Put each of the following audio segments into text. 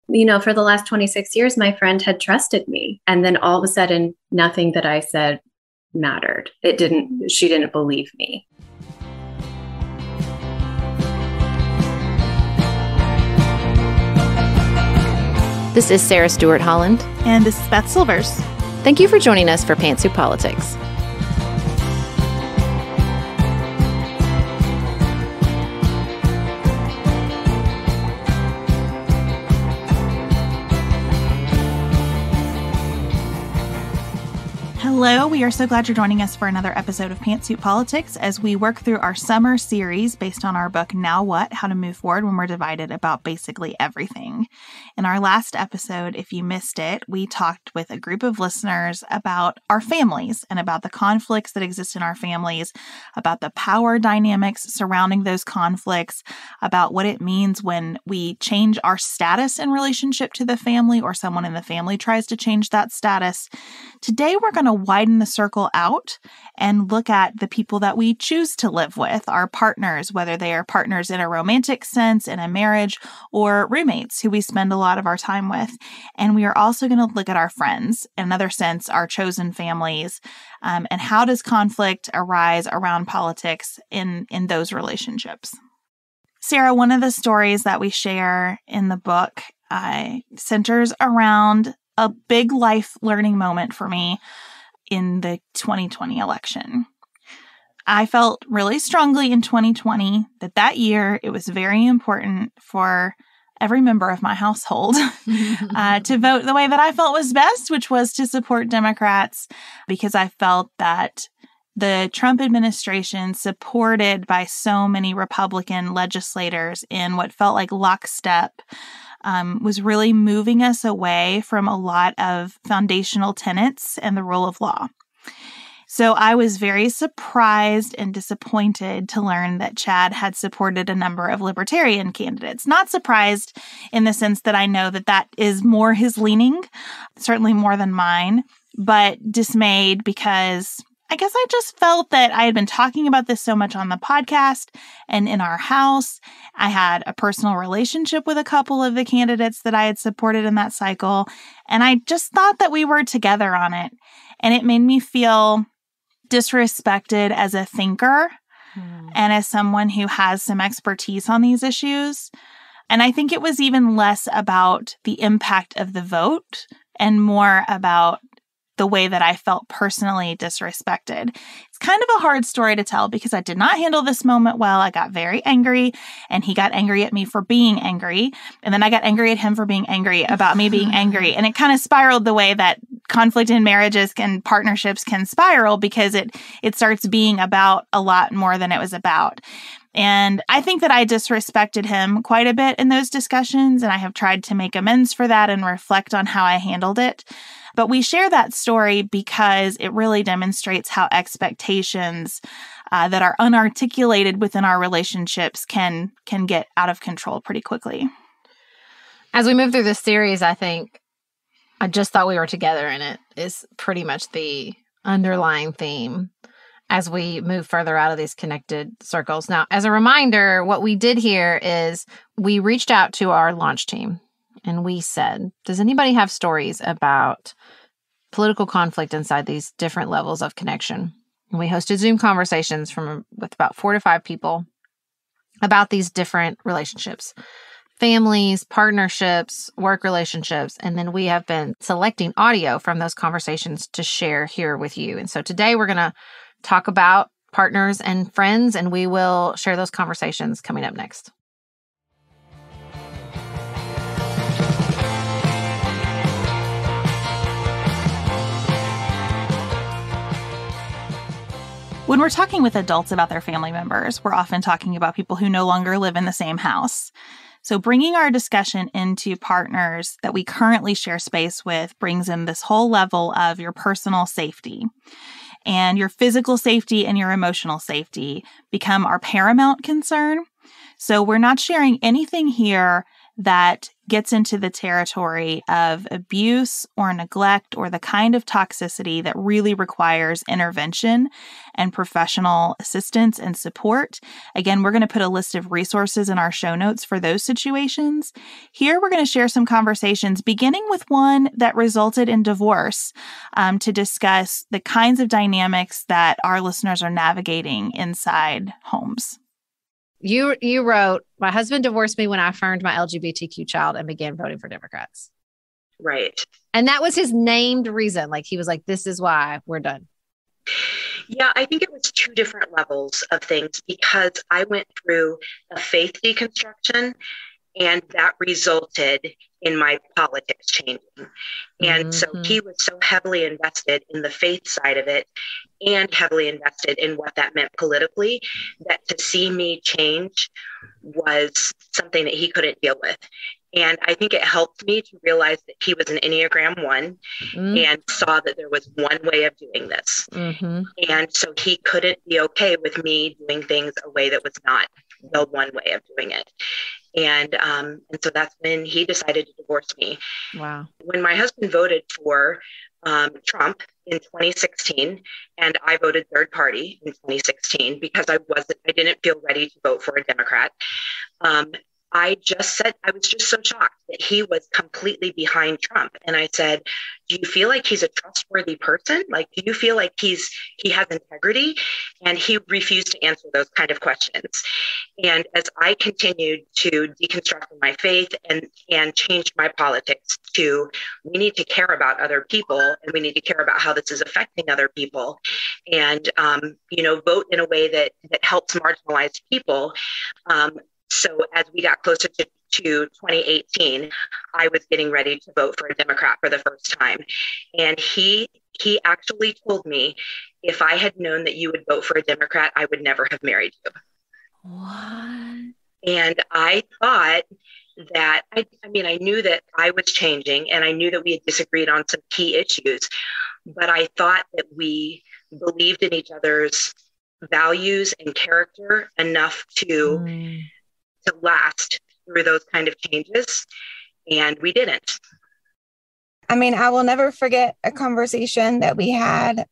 For the last 26 years, my friend had trusted me. And then all of a sudden, nothing that I said mattered. She didn't believe me. This is Sarah Stewart Holland. And this is Beth Silvers. Thank you for joining us for Pantsuit Politics. Hello, we are so glad you're joining us for another episode of Pantsuit Politics as we work through our summer series based on our book, Now What? How to Move Forward When We're Divided, about basically everything. In our last episode, if you missed it, we talked with a group of listeners about our families and about the conflicts that exist in our families, about the power dynamics surrounding those conflicts, about what it means when we change our status in relationship to the family or someone in the family tries to change that status. Today, we're going to widen the circle out and look at the people that we choose to live with, our partners, whether they are partners in a romantic sense, in a marriage, or roommates who we spend a lot of our time with. And we are also going to look at our friends, in another sense, our chosen families, and how does conflict arise around politics in those relationships. Sarah, one of the stories that we share in the book centers around a big life learning moment for me in the 2020 election. I felt really strongly in 2020 that year it was very important for every member of my household to vote the way that I felt was best, which was to support Democrats, because I felt that the Trump administration, supported by so many Republican legislators in what felt like lockstep, was really moving us away from a lot of foundational tenets and the rule of law. So I was very surprised and disappointed to learn that Chad had supported a number of libertarian candidates. Not surprised in the sense that I know that is more his leaning, certainly more than mine, but dismayed because I guess I just felt that I had been talking about this so much on the podcast and in our house. I had a personal relationship with a couple of the candidates that I had supported in that cycle, and I just thought that we were together on it. And it made me feel disrespected as a thinker and as someone who has some expertise on these issues. And I think it was even less about the impact of the vote and more about the way that I felt personally disrespected. It's kind of a hard story to tell because I did not handle this moment well. I got very angry, and he got angry at me for being angry. And then I got angry at him for being angry about me being angry. And it kind of spiraled the way that conflict in marriages and partnerships can spiral, because it starts being about a lot more than it was about. And I think that I disrespected him quite a bit in those discussions, and I have tried to make amends for that and reflect on how I handled it. But we share that story because it really demonstrates how expectations that are unarticulated within our relationships can get out of control pretty quickly. As we move through this series, I think I just thought we were together in it is pretty much the underlying theme as we move further out of these connected circles. Now, as a reminder, what we did here is we reached out to our launch team and we said, does anybody have stories about political conflict inside these different levels of connection? And we hosted Zoom conversations with about 4 to 5 people about these different relationships, families, partnerships, work relationships. And then we have been selecting audio from those conversations to share here with you. And so today we're going to talk about partners and friends, and we will share those conversations coming up next. When we're talking with adults about their family members, we're often talking about people who no longer live in the same house. So bringing our discussion into partners that we currently share space with brings in this whole level of your personal safety. And your physical safety and your emotional safety become our paramount concern. So we're not sharing anything here that gets into the territory of abuse or neglect or the kind of toxicity that really requires intervention and professional assistance and support. Again, we're going to put a list of resources in our show notes for those situations. Here, we're going to share some conversations, beginning with one that resulted in divorce, to discuss the kinds of dynamics that our listeners are navigating inside homes. You wrote, my husband divorced me when I affirmed my LGBTQ child and began voting for Democrats. Right. And that was his named reason. Like, he was like, this is why we're done. Yeah, I think it was two different levels of things, because I went through a faith deconstruction, and that resulted in my politics changing. And so he was so heavily invested in the faith side of it and heavily invested in what that meant politically, that to see me change was something that he couldn't deal with. And I think it helped me to realize that he was an Enneagram 1 and saw that there was one way of doing this. And so he couldn't be okay with me doing things a way that was not the one way of doing it. And so that's when he decided to divorce me. Wow. When my husband voted for Trump in 2016, and I voted third party in 2016 because I didn't feel ready to vote for a Democrat. I was just so shocked that he was completely behind Trump. And I said, do you feel like he's a trustworthy person? Like, do you feel like he has integrity? And he refused to answer those kind of questions. And as I continued to deconstruct my faith and change my politics to, we need to care about other people, and we need to care about how this is affecting other people, and, vote in a way that helps marginalized people. So as we got closer to 2018, I was getting ready to vote for a Democrat for the first time. And he actually told me, if I had known that you would vote for a Democrat, I would never have married you. What? And I thought that, I knew that I was changing, and I knew that we had disagreed on some key issues, but I thought that we believed in each other's values and character enough to last through those kind of changes, and we didn't. I will never forget a conversation that we had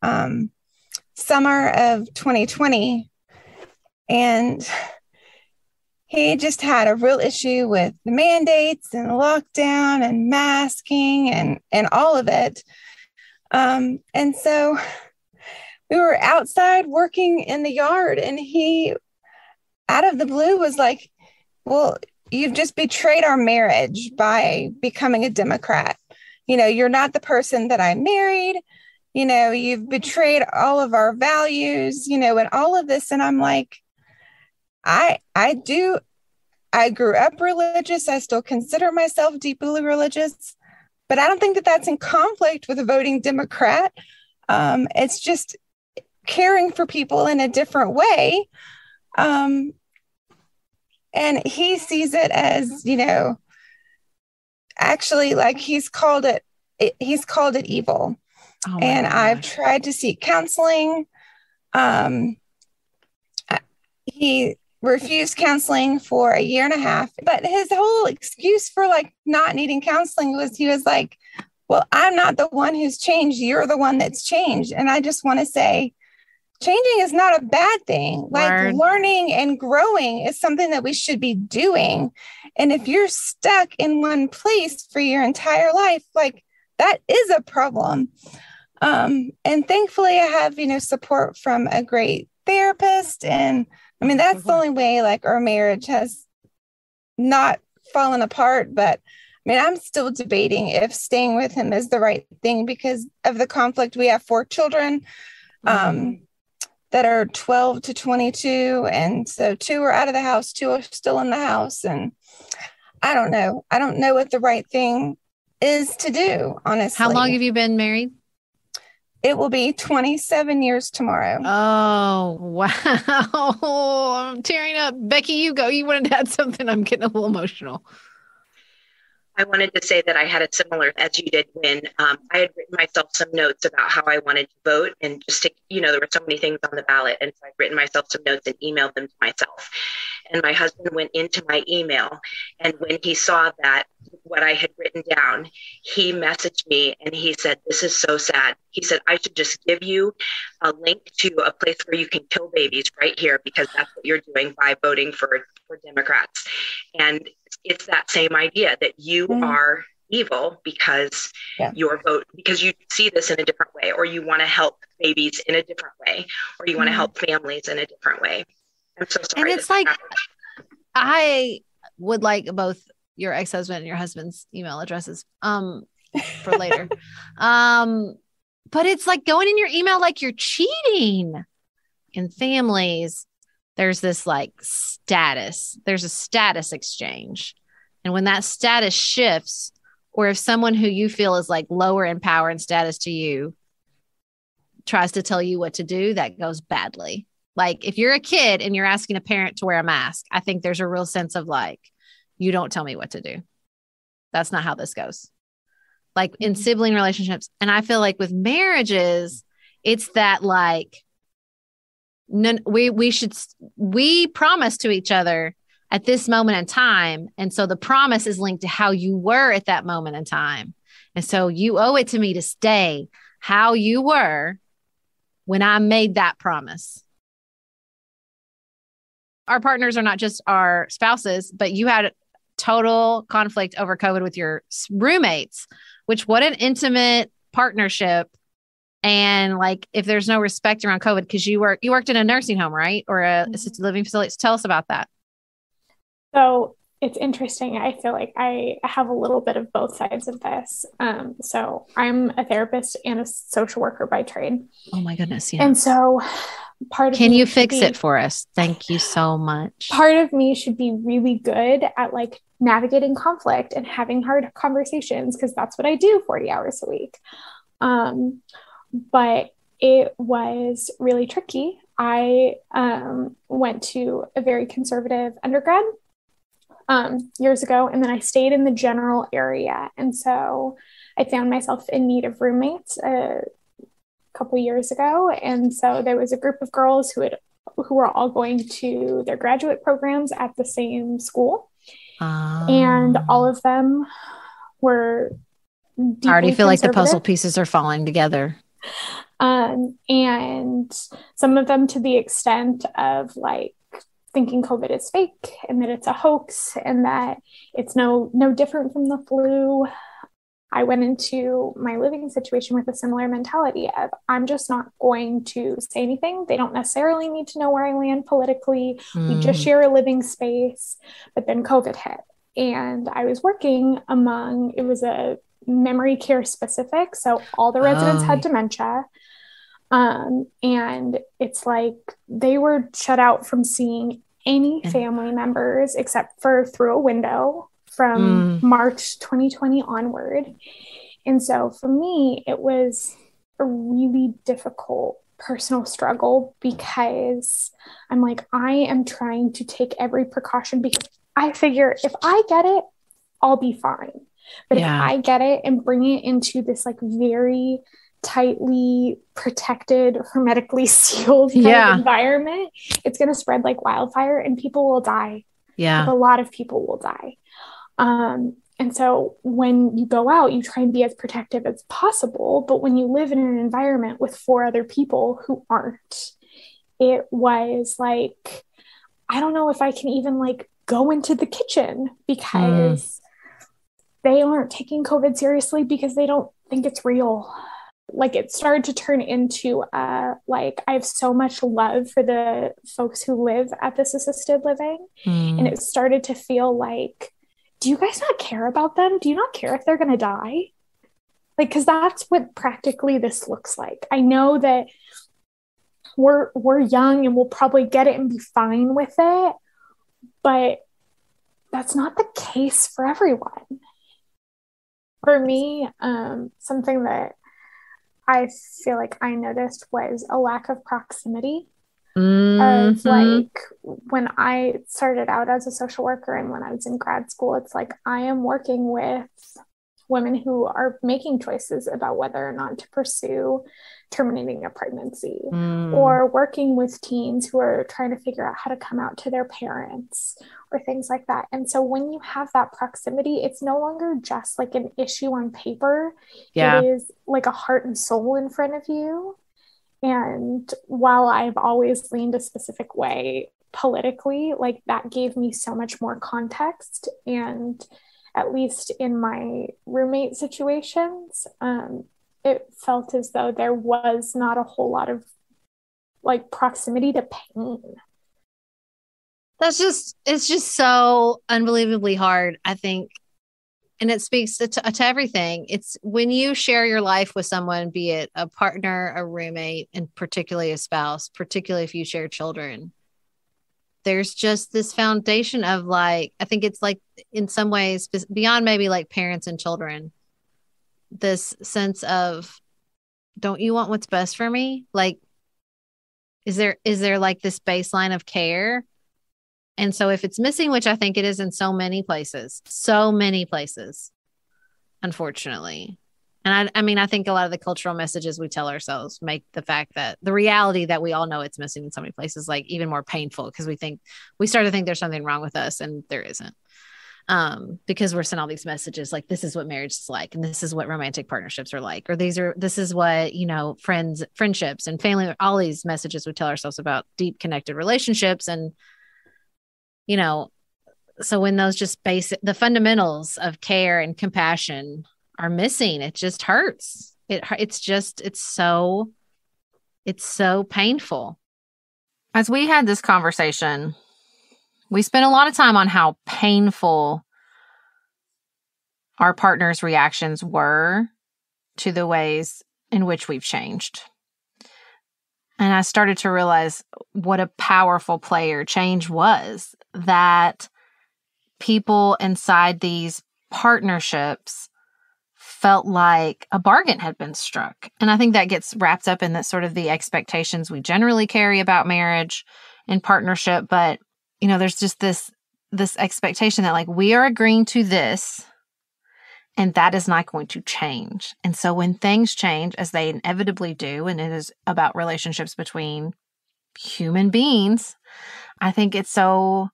summer of 2020, and he just had a real issue with the mandates and lockdown and masking and all of it. And so we were outside working in the yard, and he, out of the blue, was like, well, you've just betrayed our marriage by becoming a Democrat. You're not the person that I married. You've betrayed all of our values, and all of this. And I'm like, I grew up religious. I still consider myself deeply religious, but I don't think that that's in conflict with a voting Democrat. It's just caring for people in a different way. And he sees it as, actually, like, he's called it evil. Oh, and I've tried to seek counseling. He refused counseling for a year and a half, but his whole excuse for not needing counseling was, he was like, well, I'm not the one who's changed. You're the one that's changed. And I just want to say, changing is not a bad thing. Learning and growing is something that we should be doing. And if you're stuck in one place for your entire life, that is a problem. And thankfully I have, support from a great therapist. And that's the only way our marriage has not fallen apart. But I'm still debating if staying with him is the right thing because of the conflict. We have 4 children. That are 12 to 22. And so 2 are out of the house, 2 are still in the house. And I don't know. I don't know what the right thing is to do, honestly. How long have you been married? It will be 27 years tomorrow. Oh, wow. I'm tearing up. Becky, you go. You wanted to add something. I'm getting a little emotional. I wanted to say that I had a similar as you did when I had written myself some notes about how I wanted to vote and just to, there were so many things on the ballot. And so I'd written myself some notes and emailed them to myself. And my husband went into my email. And when he saw that, what I had written down, he messaged me and he said, "This is so sad." He said, "I should just give you a link to a place where you can kill babies right here, because that's what you're doing by voting for Democrats." And it's that same idea that you are evil because because you see this in a different way, or you want to help babies in a different way, or you want to help families in a different way. I'm so sorry. And it's like, I would like both your ex-husband and your husband's email addresses for later. But it's like going in your email like you're cheating. In families, there's this like status. There's a status exchange. And when that status shifts, or if someone who you feel is like lower in power and status to you tries to tell you what to do, that goes badly. Like if you're a kid and you're asking a parent to wear a mask, I think there's a real sense of like, you don't tell me what to do. That's not how this goes. Like in sibling relationships. And I feel like with marriages, it's that like, we promise to each other at this moment in time. And so the promise is linked to how you were at that moment in time. And so you owe it to me to stay how you were when I made that promise. Our partners are not just our spouses, but you had total conflict over COVID with your roommates, which what an intimate partnership. And like, if there's no respect around COVID, because you worked in a nursing home, right? Or a assisted living facility. So tell us about that. So it's interesting. I feel like I have a little bit of both sides of this. So I'm a therapist and a social worker by trade. Oh my goodness. Yeah. And so Can you fix it for us? Thank you so much. Part of me should be really good at like navigating conflict and having hard conversations, because that's what I do 40 hours a week. But it was really tricky. I went to a very conservative undergrad years ago, and then I stayed in the general area. And so I found myself in need of roommates a couple years ago. And so there was a group of girls who were all going to their graduate programs at the same school. And all of them were deeply I already feel like the conservative. puzzle pieces are falling together. And some of them to the extent of like thinking COVID is fake and that it's a hoax and that it's no different from the flu. I went into my living situation with a similar mentality of I'm just not going to say anything. They don't necessarily need to know where I land politically. We just share a living space. But then COVID hit, and I was working it was a memory care specific. So all the residents had dementia. And it's like they were shut out from seeing any family members except for through a window from March 2020 onward. And so for me, it was a really difficult personal struggle, because I'm like, I am trying to take every precaution, because I figure if I get it, I'll be fine. But if I get it and bring it into this like very tightly protected, hermetically sealed kind of environment, it's going to spread like wildfire and people will die. Yeah. Like, a lot of people will die. And so when you go out, you try and be as protective as possible. But when you live in an environment with 4 other people who aren't, it was like, I don't know if I can even like go into the kitchen, because they aren't taking COVID seriously because they don't think it's real. Like, it started to turn into like, I have so much love for the folks who live at this assisted living. And it started to feel like, do you guys not care about them? Do you not care if they're going to die? Like, because that's what practically this looks like. I know that we're young and we'll probably get it and be fine with it, but that's not the case for everyone. For me, something that I feel like I noticed was a lack of proximity. of like when I started out as a social worker and when I was in grad school, it's like I am working with women who are making choices about whether or not to pursue terminating a pregnancy, or working with teens who are trying to figure out how to come out to their parents or things like that. And so when you have that proximity, it's no longer just like an issue on paper. Yeah. It is like a heart and soul in front of you. And while I've always leaned a specific way politically, like that gave me so much more context. And at least in my roommate situations, it felt as though there was not a whole lot of like proximity to pain. It's just so unbelievably hard, I think. And it speaks to everything. It's when you share your life with someone, be it a partner, a roommate, and particularly a spouse, particularly if you share children, there's just this foundation of like, I think it's like in some ways beyond maybe like parents and children, this sense of, don't you want what's best for me? Like, is there like this baseline of care? And so if it's missing, which I think it is in so many places, unfortunately. And I mean, I think a lot of the cultural messages we tell ourselves make the fact that the reality that we all know it's missing in so many places, like even more painful, because we start to think there's something wrong with us and there isn't. Because we're sent all these messages like, this is what marriage is like, and this is what romantic partnerships are like, or this is what, friendships and family, all these messages we tell ourselves about deep connected relationships. And, so when those just the fundamentals of care and compassion are missing, it just hurts. It's so painful. As we had this conversation, we spent a lot of time on how painful our partner's reactions were to the ways in which we've changed. And I started to realize what a powerful player change was, that people inside these partnerships felt like a bargain had been struck. And I think that gets wrapped up in that sort of the expectations we generally carry about marriage and partnership. But, there's just this expectation that like we are agreeing to this and that is not going to change. And so when things change, as they inevitably do, and it is about relationships between human beings, I think it's so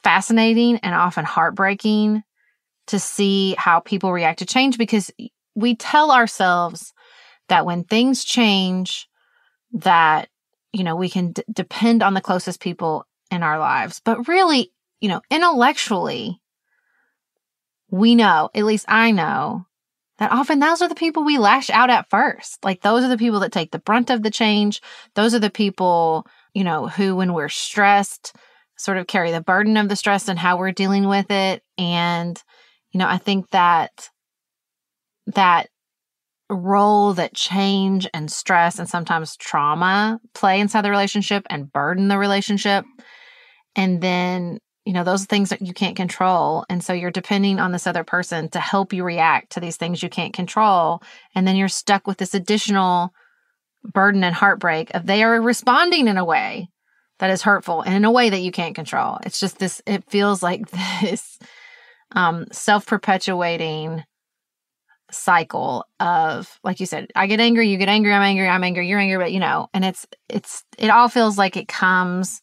fascinating and often heartbreaking to see how people react to change, because we tell ourselves that when things change, that, we can depend on the closest people in our lives. But really, intellectually, we know, at least I know, that often those are the people we lash out at first. Like those are the people that take the brunt of the change. Those are the people, who, when we're stressed, sort of carry the burden of the stress and how we're dealing with it. And, I think that role that change and stress and sometimes trauma play inside the relationship and burden the relationship. And then, those are things that you can't control. And so you're depending on this other person to help you react to these things you can't control. And then you're stuck with this additional burden and heartbreak of they are responding in a way that is hurtful and in a way that you can't control. It's just this, it feels like this self-perpetuating cycle of, like you said, I get angry, you get angry, I'm angry, you're angry, but and it all feels like it comes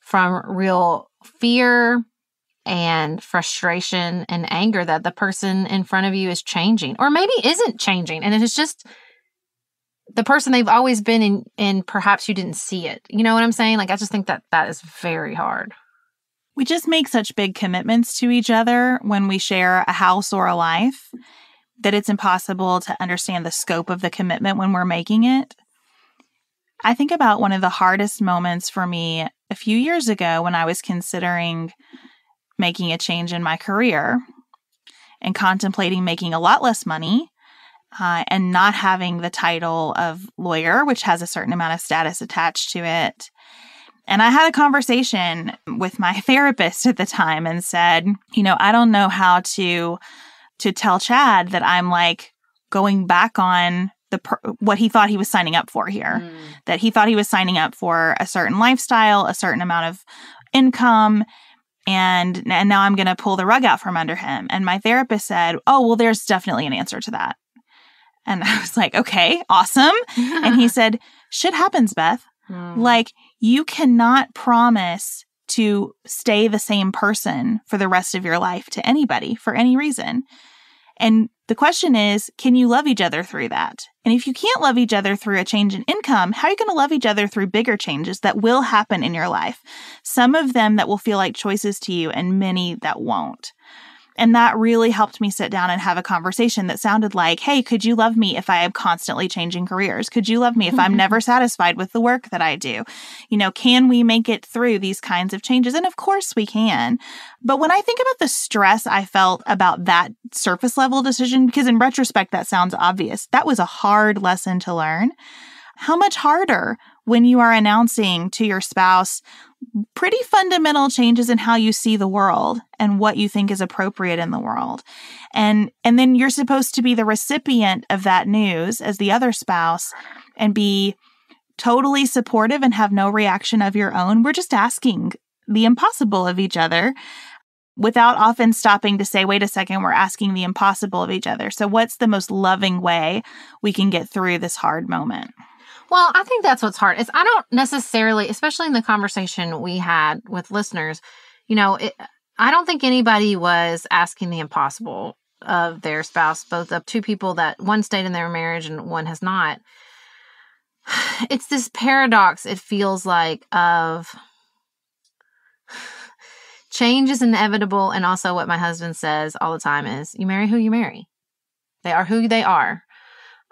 from real fear and frustration and anger that the person in front of you is changing, or maybe isn't changing. And it is just the person they've always been in, and perhaps you didn't see it. You know what I'm saying? Like, I just think that is very hard. We just make such big commitments to each other when we share a house or a life that it's impossible to understand the scope of the commitment when we're making it. I think about one of the hardest moments for me a few years ago when I was considering making a change in my career and contemplating making a lot less money and not having the title of lawyer, which has a certain amount of status attached to it. And I had a conversation with my therapist at the time and said, I don't know how to tell Chad that I'm like going back on what he thought he was signing up for here. That he thought he was signing up for a certain lifestyle, a certain amount of income, and now I'm going to pull the rug out from under him. And my therapist said, oh, well, there's definitely an answer to that. And I was like, okay, awesome. And he said, shit happens, Beth. Like, you cannot promise to stay the same person for the rest of your life to anybody for any reason. And the question is, can you love each other through that? And if you can't love each other through a change in income, how are you going to love each other through bigger changes that will happen in your life? Some of them that will feel like choices to you and many that won't. And that really helped me sit down and have a conversation that sounded like, hey, could you love me if I am constantly changing careers? Could you love me if I'm never satisfied with the work that I do? You know, can we make it through these kinds of changes? And of course we can. But when I think about the stress I felt about that surface level decision, because in retrospect, that sounds obvious, that was a hard lesson to learn. How much harder when you are announcing to your spouse pretty fundamental changes in how you see the world and what you think is appropriate in the world. And then you're supposed to be the recipient of that news as the other spouse and be totally supportive and have no reaction of your own. We're just asking the impossible of each other without often stopping to say, wait a second, we're asking the impossible of each other. So what's the most loving way we can get through this hard moment? Well, I think that's what's hard. I don't necessarily, especially in the conversation we had with listeners, you know, I don't think anybody was asking the impossible of their spouse, both of two people that one stayed in their marriage and one has not. It's this paradox, it feels like, of change is inevitable. And also what my husband says all the time is, you marry who you marry. They are who they are.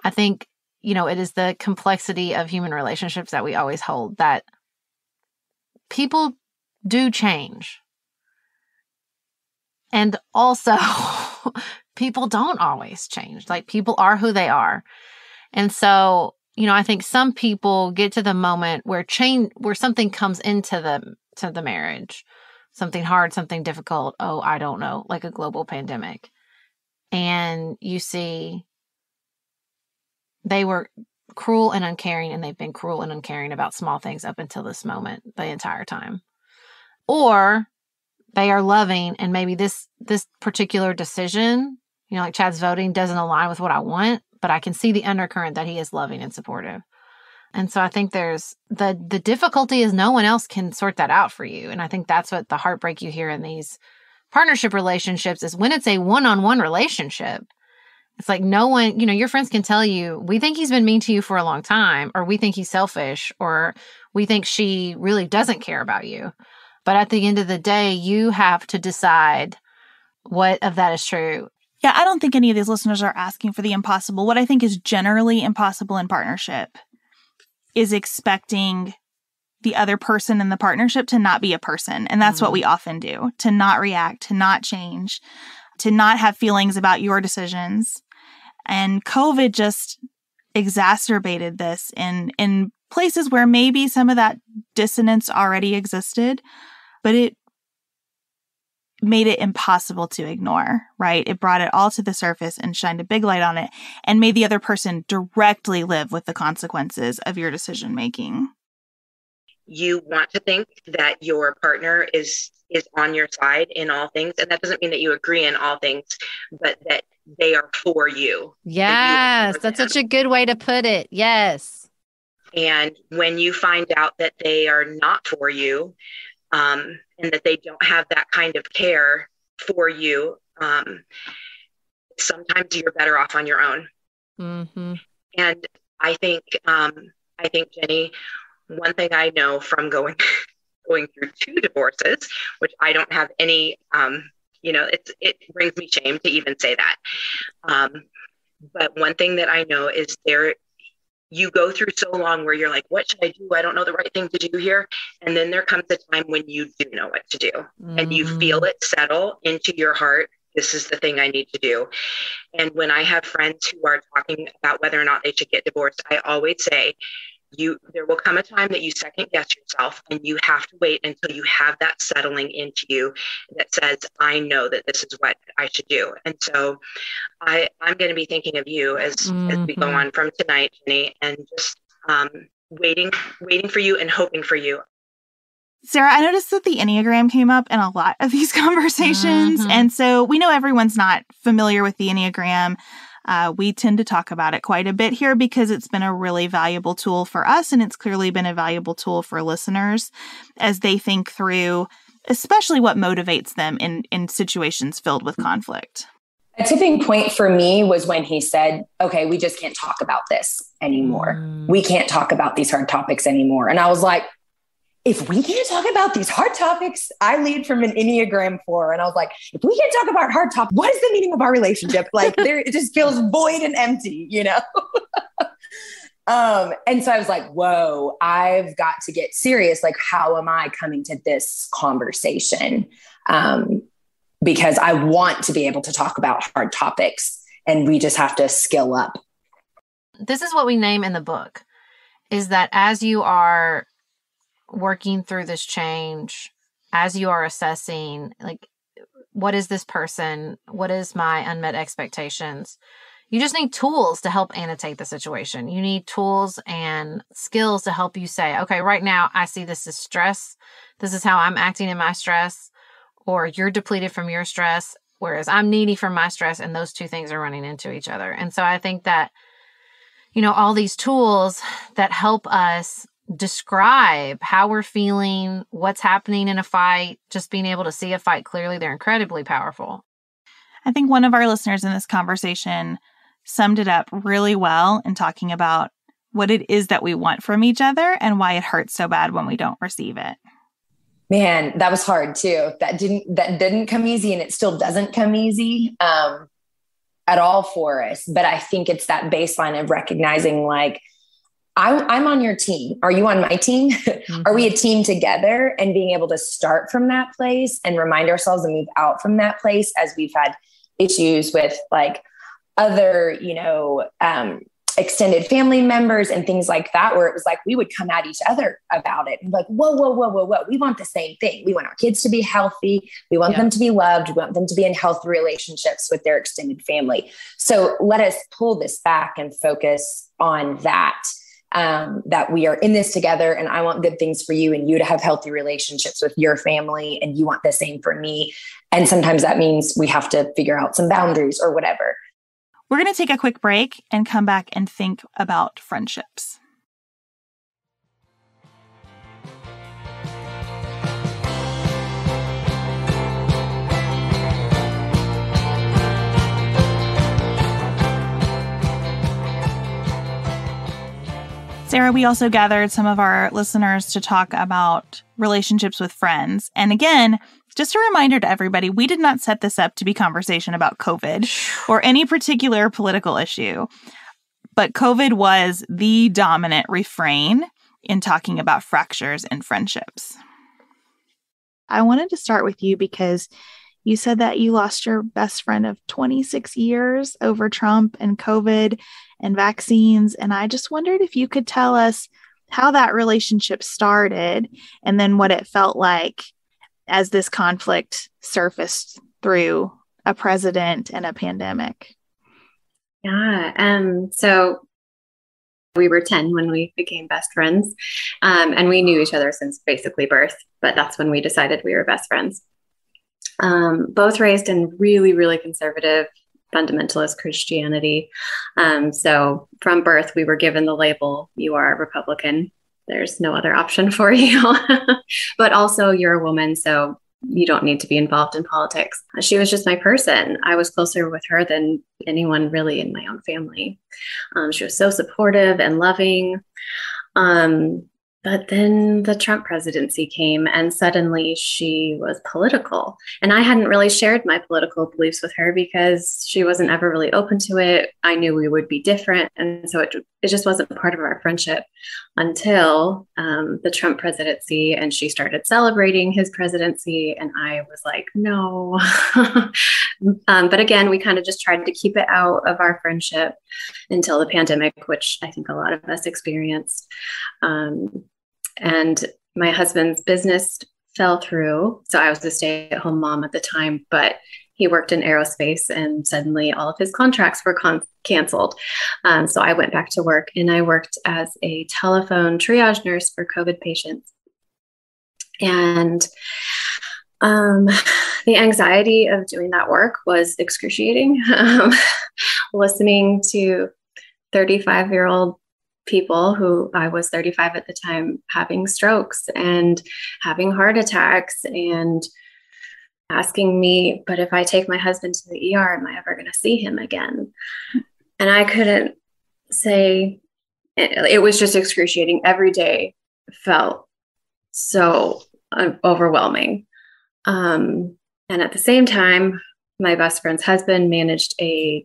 I think, you know, it is the complexity of human relationships that we always hold, that people do change. And also, people don't always change. Like, people are who they are. And so, you know, I think some people get to the moment where something comes into the marriage, something hard, something difficult. Oh, I don't know, like a global pandemic. And you see, they were cruel and uncaring, and they've been cruel and uncaring about small things up until this moment, the entire time. Or they are loving, and maybe this particular decision, you know, like Chad's voting, doesn't align with what I want, but I can see the undercurrent that he is loving and supportive. And so I think there's the difficulty is no one else can sort that out for you. And I think that's what the heartbreak you hear in these partnership relationships is, when it's a one-on-one relationship. It's like no one, you know, your friends can tell you, we think he's been mean to you for a long time, or we think he's selfish, or we think she really doesn't care about you. But at the end of the day, you have to decide what of that is true. Yeah, I don't think any of these listeners are asking for the impossible. What I think is generally impossible in partnership is expecting the other person in the partnership to not be a person. And that's what we often do, to not react, to not change, to not have feelings about your decisions. And COVID just exacerbated this in places where maybe some of that dissonance already existed, but it made it impossible to ignore, right? It brought it all to the surface and shined a big light on it and made the other person directly live with the consequences of your decision making. You want to think that your partner is on your side in all things. And that doesn't mean that you agree in all things, but that they are for you. Yes, that's such a good way to put it. Yes. And when you find out that they are not for you, and that they don't have that kind of care for you, sometimes you're better off on your own. Mm-hmm. And I think Jenny, one thing I know from going through 2 divorces, which I don't have any, it brings me shame to even say that. But one thing that I know is you go through so long where you're like, what should I do? I don't know the right thing to do here. And then there comes a time when you do know what to do, and you feel it settle into your heart. This is the thing I need to do. And when I have friends who are talking about whether or not they should get divorced, I always say, there will come a time that you second guess yourself, and you have to wait until you have that settling into you that says, I know that this is what I should do. And so I'm going to be thinking of you as we go on from tonight, Jenny, and just waiting for you and hoping for you. Sarah, I noticed that the Enneagram came up in a lot of these conversations. And so we know everyone's not familiar with the Enneagram. We tend to talk about it quite a bit here because it's been a really valuable tool for us, and it's clearly been a valuable tool for listeners as they think through, especially what motivates them in situations filled with conflict. A tipping point for me was when he said, okay, we just can't talk about this anymore. We can't talk about these hard topics anymore. And I was like, if we can't talk about these hard topics, I lead from an Enneagram 4. And I was like, if we can't talk about hard topics, what is the meaning of our relationship? Like it just feels void and empty, you know? And so I was like, whoa, I've got to get serious. Like, how am I coming to this conversation? Because I want to be able to talk about hard topics, and we just have to skill up. This is what we name in the book, is that as you are working through this change, as you are assessing, like, what is this person? What is my unmet expectations? You just need tools to help annotate the situation. You need tools and skills to help you say, okay, right now I see this as stress. This is how I'm acting in my stress, or you're depleted from your stress, whereas I'm needy from my stress, and those two things are running into each other. And so I think that, you know, all these tools that help us describe how we're feeling, what's happening in a fight, just being able to see a fight clearly, they're incredibly powerful. I think one of our listeners in this conversation summed it up really well in talking about what it is that we want from each other and why it hurts so bad when we don't receive it. Man, that was hard too. That didn't come easy, and it still doesn't come easy at all for us. But I think it's that baseline of recognizing, like, I'm on your team. Are you on my team? Are we a team together? And being able to start from that place and remind ourselves and move out from that place as we've had issues with, like, other, you know, extended family members and things like that, where it was like we would come at each other about it and be like, whoa. We want the same thing. We want our kids to be healthy. We want them to be loved. We want them to be in healthy relationships with their extended family. So let us pull this back and focus on that. That we are in this together, and I want good things for you, and you to have healthy relationships with your family, and you want the same for me. And sometimes that means we have to figure out some boundaries or whatever. We're going to take a quick break and come back and think about friendships. Sarah, we also gathered some of our listeners to talk about relationships with friends. And again, just a reminder to everybody, we did not set this up to be conversation about COVID or any particular political issue. But COVID was the dominant refrain in talking about fractures in friendships. I wanted to start with you because you said that you lost your best friend of 26 years over Trump and COVID and vaccines. And I just wondered if you could tell us how that relationship started and then what it felt like as this conflict surfaced through a president and a pandemic. Yeah. So we were 10 when we became best friends. And we knew each other since basically birth, but that's when we decided we were best friends. Both raised in really, really conservative fundamentalist Christianity. So from birth, we were given the label, you are a Republican. There's no other option for you, but also you're a woman, so you don't need to be involved in politics. She was just my person. I was closer with her than anyone really in my own family. She was so supportive and loving. But then the Trump presidency came and suddenly she was political. And I hadn't really shared my political beliefs with her because she wasn't ever really open to it. I knew we would be different. And so it it just wasn't part of our friendship until the Trump presidency, and she started celebrating his presidency. And I was like, no. But again, we kind of just tried to keep it out of our friendship until the pandemic, which I think a lot of us experienced. And my husband's business fell through. So I was a stay-at-home mom at the time, but he worked in aerospace, and suddenly all of his contracts were canceled. So I went back to work, and I worked as a telephone triage nurse for COVID patients. And the anxiety of doing that work was excruciating. Listening to 35-year-old people, who I was 35 at the time, having strokes and having heart attacks, and asking me, but if I take my husband to the ER, am I ever going to see him again? And I couldn't say, it was just excruciating. Every day felt so overwhelming. And at the same time, my best friend's husband managed a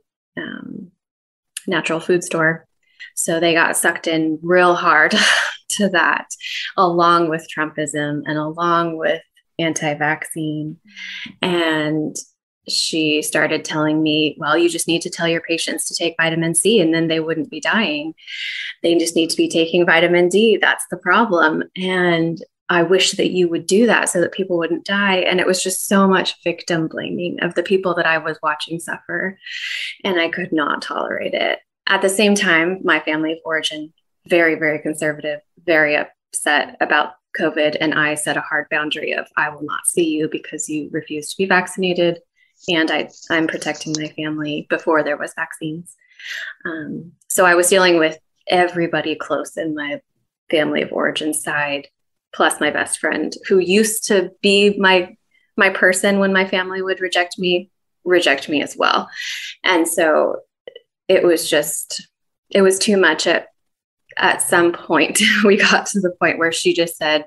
natural food store. So they got sucked in real hard to that, along with Trumpism and along with anti-vaccine. And she started telling me, well, you just need to tell your patients to take vitamin C and then they wouldn't be dying. They just need to be taking vitamin D. That's the problem. And I wish that you would do that so that people wouldn't die. And it was just so much victim blaming of the people that I was watching suffer. And I could not tolerate it. At the same time, my family of origin, very, very conservative, very upset about COVID. And I set a hard boundary of, I will not see you because you refuse to be vaccinated. And I'm protecting my family before there was vaccines. So I was dealing with everybody close in my family of origin side, plus my best friend, who used to be my person when my family would reject me as well. And so it was too much. At some point, we got to the point where she just said,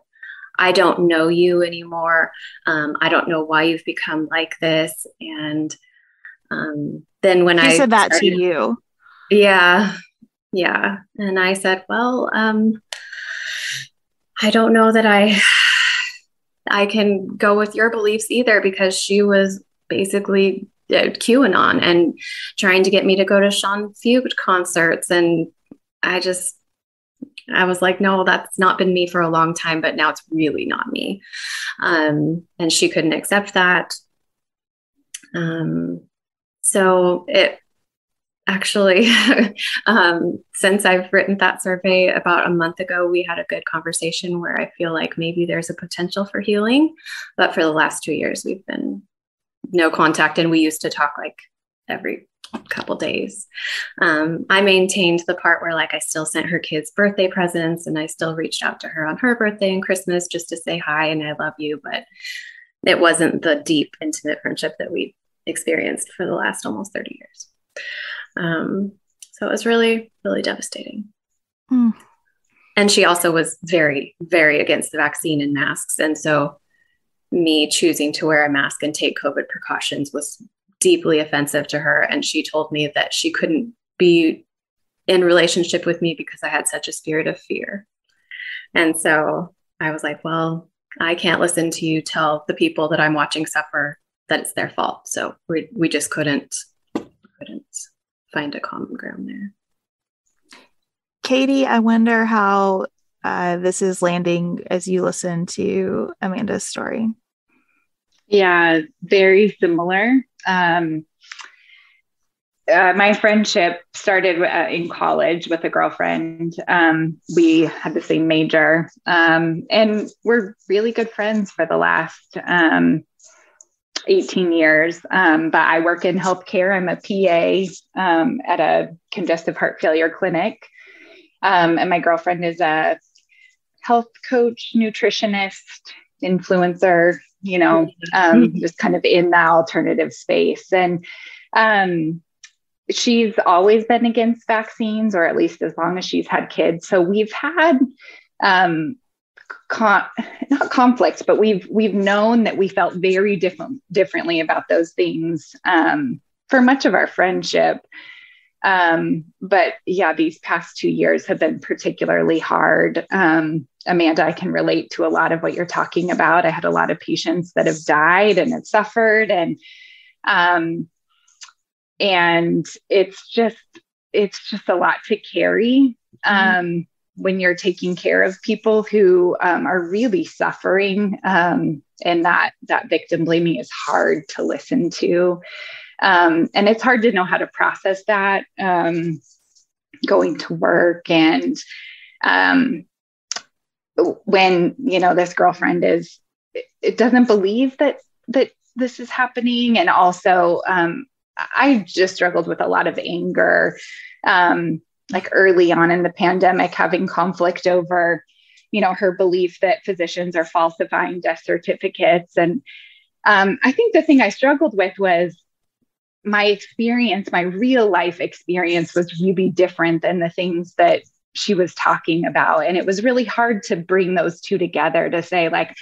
I don't know you anymore. I don't know why you've become like this. And then when I said that to you. Yeah. And I said, well, I don't know that I can go with your beliefs either, because she was basically QAnon and trying to get me to go to Sean Fugue concerts. And I was like, no, that's not been me for a long time, but now it's really not me. And she couldn't accept that. So it actually, since I've written that survey about a month ago, we had a good conversation where I feel like maybe there's a potential for healing. But for the last 2 years, we've been no contact. And we used to talk like every couple days. I maintained the part where like I still sent her kids birthday presents, and I still reached out to her on her birthday and Christmas just to say hi and I love you. But it wasn't the deep, intimate friendship that we experienced for the last almost 30 years. So it was really, really devastating. And she also was very, very against the vaccine and masks. And so me choosing to wear a mask and take COVID precautions was deeply offensive to her. And she told me that she couldn't be in relationship with me because I had such a spirit of fear. And so I was like, well, I can't listen to you tell the people that I'm watching suffer that it's their fault. So we just couldn't find a common ground there. Katie, I wonder how this is landing as you listen to Amanda's story. Yeah, very similar. My friendship started in college with a girlfriend. We had the same major, and we're really good friends for the last 18 years. But I work in healthcare. I'm a PA at a congestive heart failure clinic. And my girlfriend is a health coach, nutritionist, influencer, just kind of in that alternative space. And she's always been against vaccines, or at least as long as she's had kids. So we've had not conflicts, but we've known that we felt very differently about those things for much of our friendship. But yeah, these past 2 years have been particularly hard. Amanda, I can relate to a lot of what you're talking about. I had a lot of patients that have died and have suffered, and it's just a lot to carry when you're taking care of people who are really suffering. And that victim blaming is hard to listen to. And it's hard to know how to process that, going to work. And when, this girlfriend it doesn't believe that this is happening. And also, I just struggled with a lot of anger, like early on in the pandemic, having conflict over, her belief that physicians are falsifying death certificates. And I think the thing I struggled with was my experience, my real life experience was really different than the things that she was talking about. And it was really hard to bring those two together to say, like,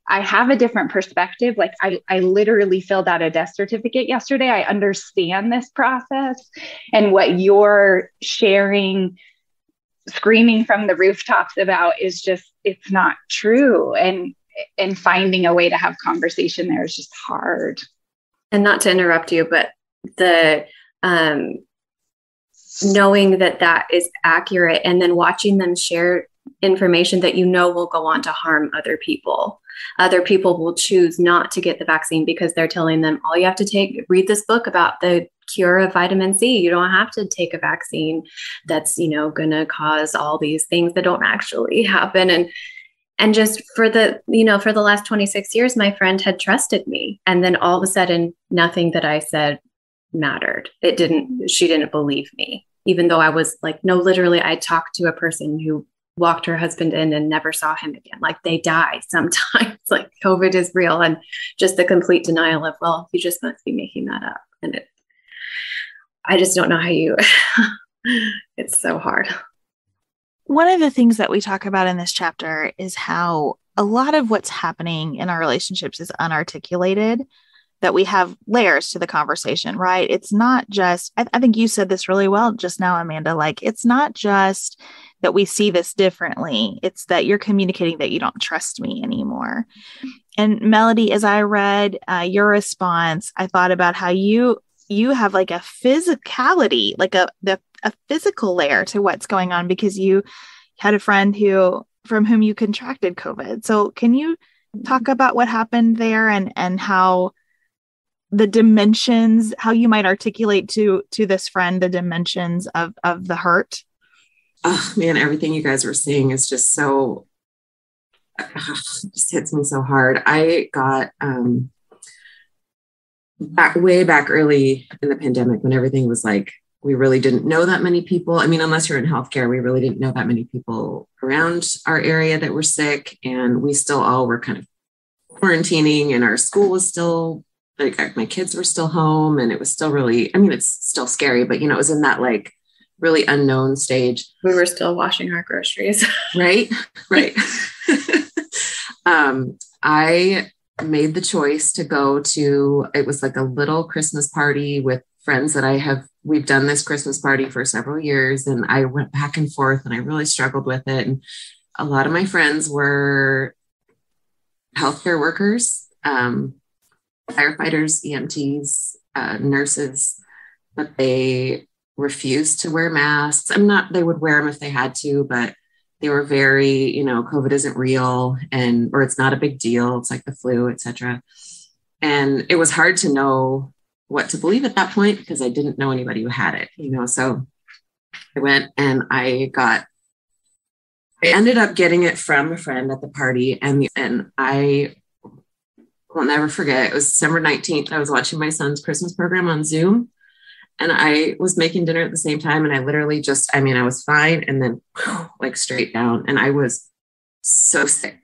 I have a different perspective. Like I literally filled out a death certificate yesterday. I understand this process, and what you're sharing, screaming from the rooftops about is just, it's not true. And finding a way to have conversation there is just hard. And not to interrupt you, but the knowing that is accurate, and then watching them share information that will go on to harm other people. Other people will choose not to get the vaccine because they're telling them, all you have to read this book about the cure of vitamin C. You don't have to take a vaccine that's, going to cause all these things that don't actually happen. And just for the last 26 years, my friend had trusted me. And then all of a sudden, nothing that I said mattered. She didn't believe me, even though I was like, no, literally, I talked to a person who walked her husband in and never saw him again. Like, they die sometimes. Like, COVID is real. And just the complete denial of, well, you just must be making that up. And I just don't know how it's so hard. One of the things that we talk about in this chapter is how a lot of what's happening in our relationships is unarticulated, that we have layers to the conversation, right? It's not just, I think you said this really well just now, Amanda, like, it's not just that we see this differently. It's that you're communicating that you don't trust me anymore. And Melody, as I read your response, I thought about how you have like a physicality, like a physical layer to what's going on, because you had a friend from whom you contracted COVID. So can you talk about what happened there and how the dimensions, how you might articulate to this friend the dimensions of the hurt? Oh man, everything you guys were saying is just so, just hits me so hard. I got way back early in the pandemic, when everything was like, we really didn't know that many people. I mean, unless you're in healthcare, we really didn't know that many people around our area that were sick. And we still all were kind of quarantining, and our school was still, like, my kids were still home, and it was still really, I mean, it's still scary, but it was in that like really unknown stage. We were still washing our groceries. Right. I made the choice to go to, it was like a little Christmas party with friends that we've done this Christmas party for several years. And I went back and forth, and I really struggled with it. And a lot of my friends were healthcare workers, firefighters, EMTs, nurses, but they refused to wear masks. They would wear them if they had to, but they were very, COVID isn't real, or it's not a big deal. It's like the flu, etc. And it was hard to know what to believe at that point, because I didn't know anybody who had it, so I went and I ended up getting it from a friend at the party, and I will never forget. It was December 19th. I was watching my son's Christmas program on Zoom, and I was making dinner at the same time. And I literally I was fine. And then like straight down. And I was so sick.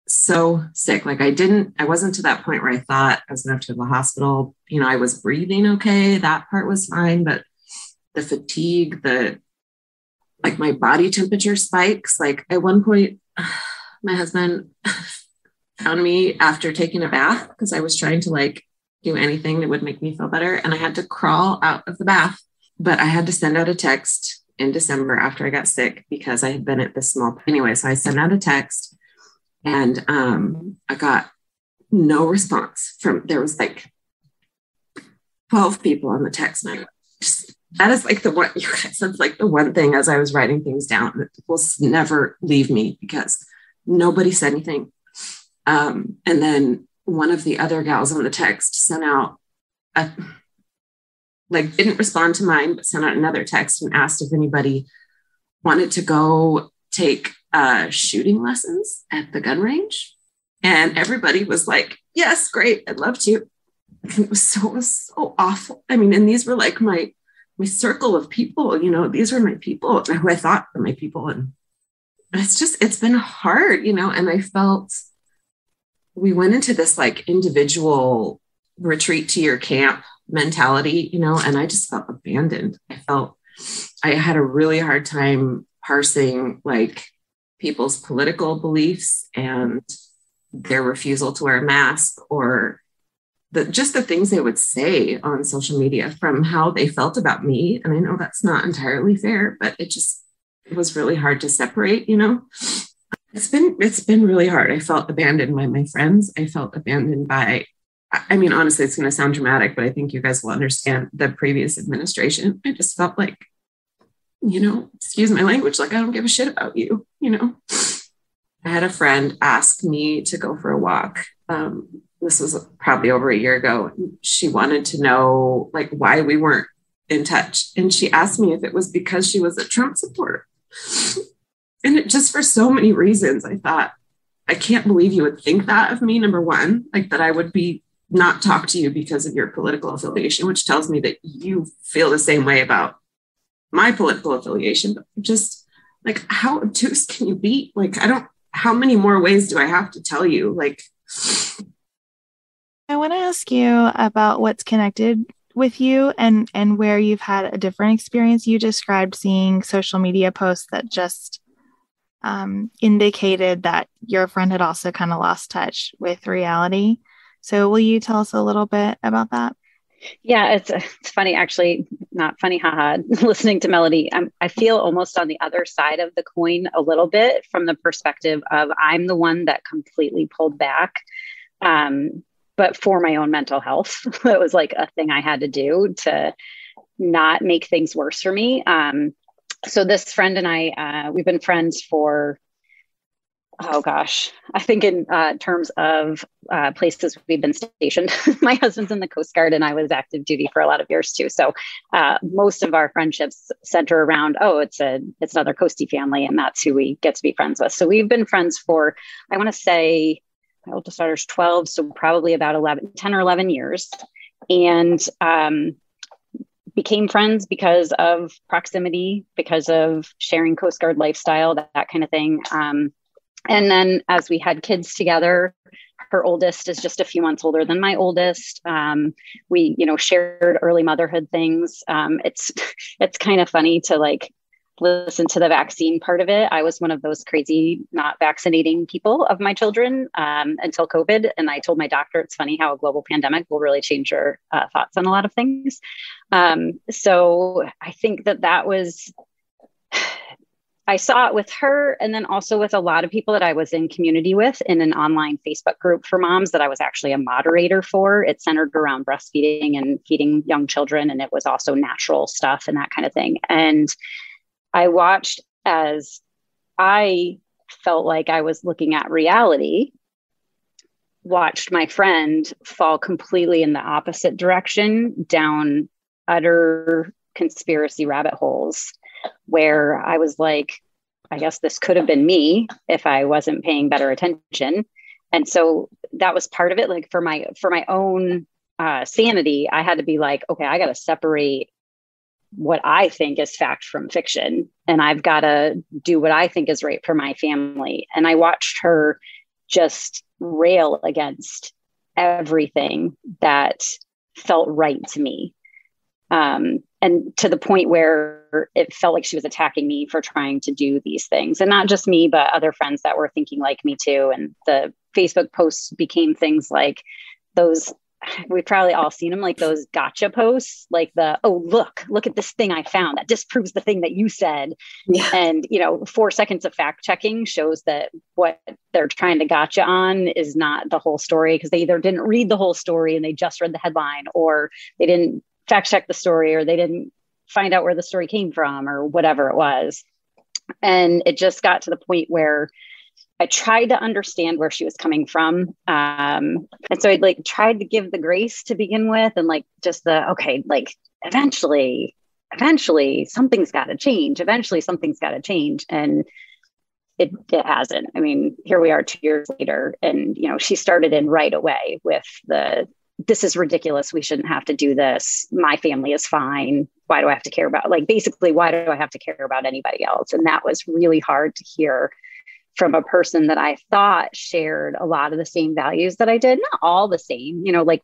So sick. Like I wasn't to that point where I thought I was going to have to go to the hospital. I was breathing okay. That part was fine. But the fatigue, like my body temperature spikes. Like at one point, my husband found me after taking a bath, because I was trying to like do anything that would make me feel better. And I had to crawl out of the bath but I had to send out a text in December after I got sick because I had been at this small. Anyway, so I sent out a text and I got no response there was like 12 people on the text. And that is like the one, you guys, that's like the one thing as I was writing things down that will never leave me because nobody said anything. And then one of the other gals on the text sent out didn't respond to mine, but sent out another text and asked if anybody wanted to go take shooting lessons at the gun range. And everybody was like, yes, great. I'd love to. And it was so awful. I mean, and these were like my circle of people, these were my people who I thought were my people. And it's been hard, and I felt we went into this like individual retreat to your camp mentality, and I just felt abandoned. I had a really hard time parsing like people's political beliefs and their refusal to wear a mask or the things they would say on social media from how they felt about me. And I know that's not entirely fair, but it was really hard to separate, It's been really hard. I felt abandoned by my friends. I felt abandoned by, honestly, it's going to sound dramatic, but I think you guys will understand the previous administration. I just felt like, excuse my language, like I don't give a shit about you, I had a friend ask me to go for a walk. This was probably over a year ago. She wanted to know like why we weren't in touch. And she asked me if it was because she was a Trump supporter. And it just for so many reasons, I thought, I can't believe you would think that of me. Number one, like that I would not talk to you because of your political affiliation, which tells me that you feel the same way about my political affiliation. But just like, how obtuse can you be? Like, how many more ways do I have to tell you? Like, I want to ask you about what's connected with you and where you've had a different experience. You described seeing social media posts that just indicated that your friend had also kind of lost touch with reality. So will you tell us a little bit about that? Yeah, it's funny, actually, not funny, haha. Listening to Melody, I feel almost on the other side of the coin a little bit from the perspective of I'm the one that completely pulled back. But for my own mental health, it was like a thing I had to do to not make things worse for me. So this friend and I, we've been friends for, I think in terms of places we've been stationed, my husband's in the Coast Guard and I was active duty for a lot of years too. So most of our friendships center around, it's another Coastie family and that's who we get to be friends with. So we've been friends for, I want to say, my oldest daughter's 12, so probably about 10 or 11 years. And became friends because of proximity, because of sharing Coast Guard lifestyle, that kind of thing. And then as we had kids together, her oldest is just a few months older than my oldest. We, shared early motherhood things. It's kind of funny to like listen to the vaccine part of it. I was one of those crazy not vaccinating people of my children until COVID. And I told my doctor, it's funny how a global pandemic will really change your thoughts on a lot of things. So I think that was, I saw it with her and then also with a lot of people that I was in community with in an online Facebook group for moms that I was actually a moderator for. It centered around breastfeeding and feeding young children. And it was also natural stuff and that kind of thing. And I watched as I felt like I was looking at reality, watched my friend fall completely in the opposite direction down utter conspiracy rabbit holes where I was like, I guess this could have been me if I wasn't paying better attention. And so that was part of it. Like for my own sanity, I had to be like, okay, I got to separate what I think is fact from fiction. And I've got to do what I think is right for my family. And I watched her just rail against everything that felt right to me. And to the point where it felt like she was attacking me for trying to do these things. And not just me, but other friends that were thinking like me too. And the Facebook posts became things like those we've probably all seen them, like those gotcha posts, like oh, look at this thing I found that disproves the thing that you said. Yeah. And, 4 seconds of fact checking shows that what they're trying to gotcha on is not the whole story, because they either didn't read the whole story and they just read the headline, or they didn't fact check the story, or they didn't find out where the story came from, or whatever it was. And it just got to the point where I tried to understand where she was coming from. And so I'd like tried to give the grace to begin with, and like just okay, like eventually something's got to change. Eventually something's got to change. And it hasn't. I mean, here we are 2 years later, and, she started in right away with this is ridiculous. We shouldn't have to do this. My family is fine. Why do I have to care about, like, basically, why do I have to care about anybody else? And that was really hard to hear from a person that I thought shared a lot of the same values that I did. Not all the same, like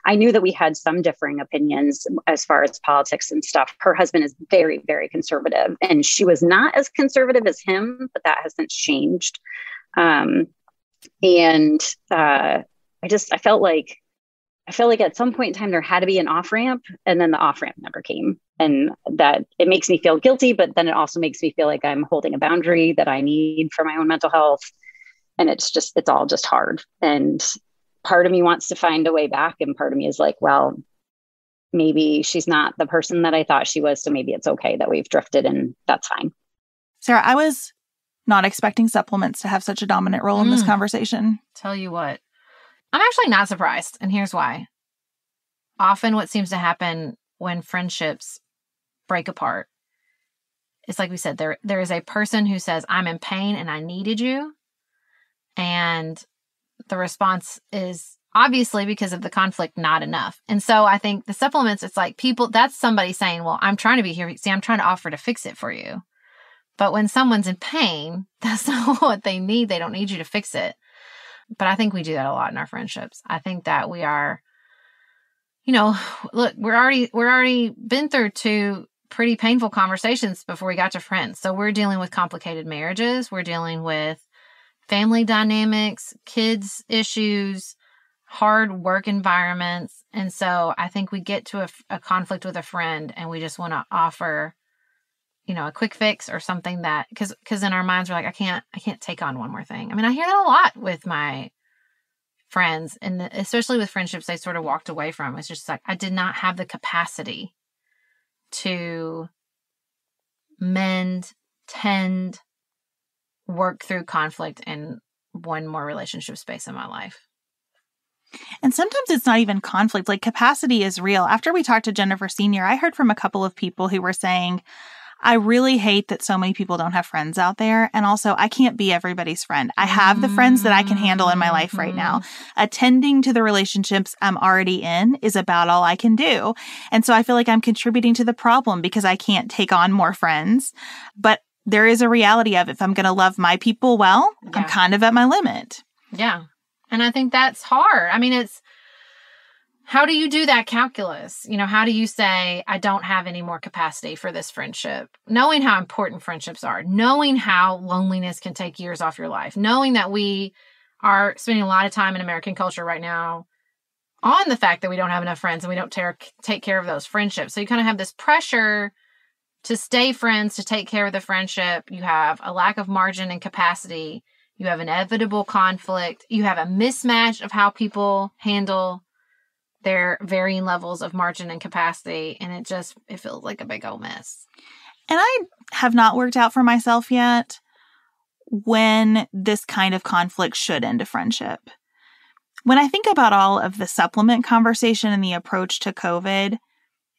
I knew that we had some differing opinions as far as politics and stuff. Her husband is very, very conservative, and she was not as conservative as him, but that has since changed. I felt like at some point in time, there had to be an off-ramp, and then the off-ramp never came. And that it makes me feel guilty, but then it also makes me feel like I'm holding a boundary that I need for my own mental health. And it's all just hard. And part of me wants to find a way back. And part of me is like, well, maybe she's not the person that I thought she was. So maybe it's okay that we've drifted, and that's fine. Sarah, I was not expecting supplements to have such a dominant role in this conversation. Tell you what, I'm actually not surprised. And here's why. Often what seems to happen when friendships break apart, it's like we said, there is a person who says, I'm in pain and I needed you. And the response is obviously, because of the conflict, not enough. And so I think the supplements, it's like that's somebody saying, well, I'm trying to be here. See, I'm trying to offer to fix it for you. But when someone's in pain, that's not what they need. They don't need you to fix it. But I think we do that a lot in our friendships. I think that we are, look, we're already been through 2 pretty painful conversations before we got to friends. So we're dealing with complicated marriages. We're dealing with family dynamics, kids issues, hard work environments. And so I think we get to a conflict with a friend, and we just want to offer, a quick fix or something that, because in our minds we're like, I can't take on one more thing. I mean, I hear that a lot with my friends, and especially with friendships they sort of walked away from. It's just like, I did not have the capacity to tend, work through conflict in one more relationship space in my life. And sometimes it's not even conflict. Like, capacity is real. After we talked to Jennifer Senior, I heard from a couple of people who were saying, I really hate that so many people don't have friends out there. And also, I can't be everybody's friend. I have the friends that I can handle in my life right now. Attending to the relationships I'm already in is about all I can do. And so I feel like I'm contributing to the problem because I can't take on more friends. But there is a reality of, if I'm going to love my people well, I'm kind of at my limit. Yeah. And I think that's hard. I mean, how do you do that calculus? How do you say, I don't have any more capacity for this friendship? Knowing how important friendships are, knowing how loneliness can take years off your life, knowing that we are spending a lot of time in American culture right now on the fact that we don't have enough friends and we don't take care of those friendships. So you kind of have this pressure to stay friends, to take care of the friendship. You have a lack of margin and capacity. You have inevitable conflict. You have a mismatch of how people handle their varying levels of margin and capacity. And it feels like a big old mess. And I have not worked out for myself yet when this kind of conflict should end a friendship. When I think about all of the supplement conversation and the approach to COVID,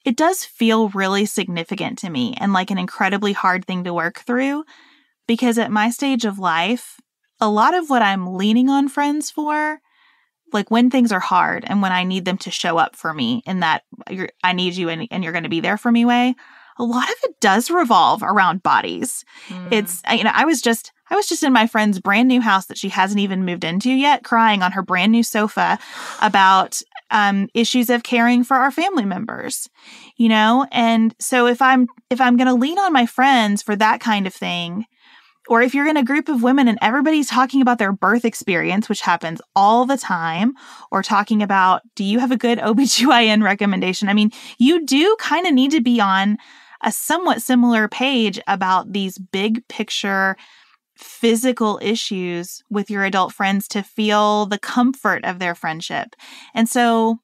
it does feel really significant to me and like an incredibly hard thing to work through, because at my stage of life, a lot of what I'm leaning on friends for, like when things are hard and when I need them to show up for me in that I need you and you're going to be there for me way, a lot of it does revolve around bodies. It's, I was just in my friend's brand new house that she hasn't even moved into yet, crying on her brand new sofa about issues of caring for our family members, And so if I'm going to lean on my friends for that kind of thing, or if you're in a group of women and everybody's talking about their birth experience, which happens all the time, or talking about, do you have a good OBGYN recommendation? I mean, you do kind of need to be on a somewhat similar page about these big picture physical issues with your adult friends to feel the comfort of their friendship. And so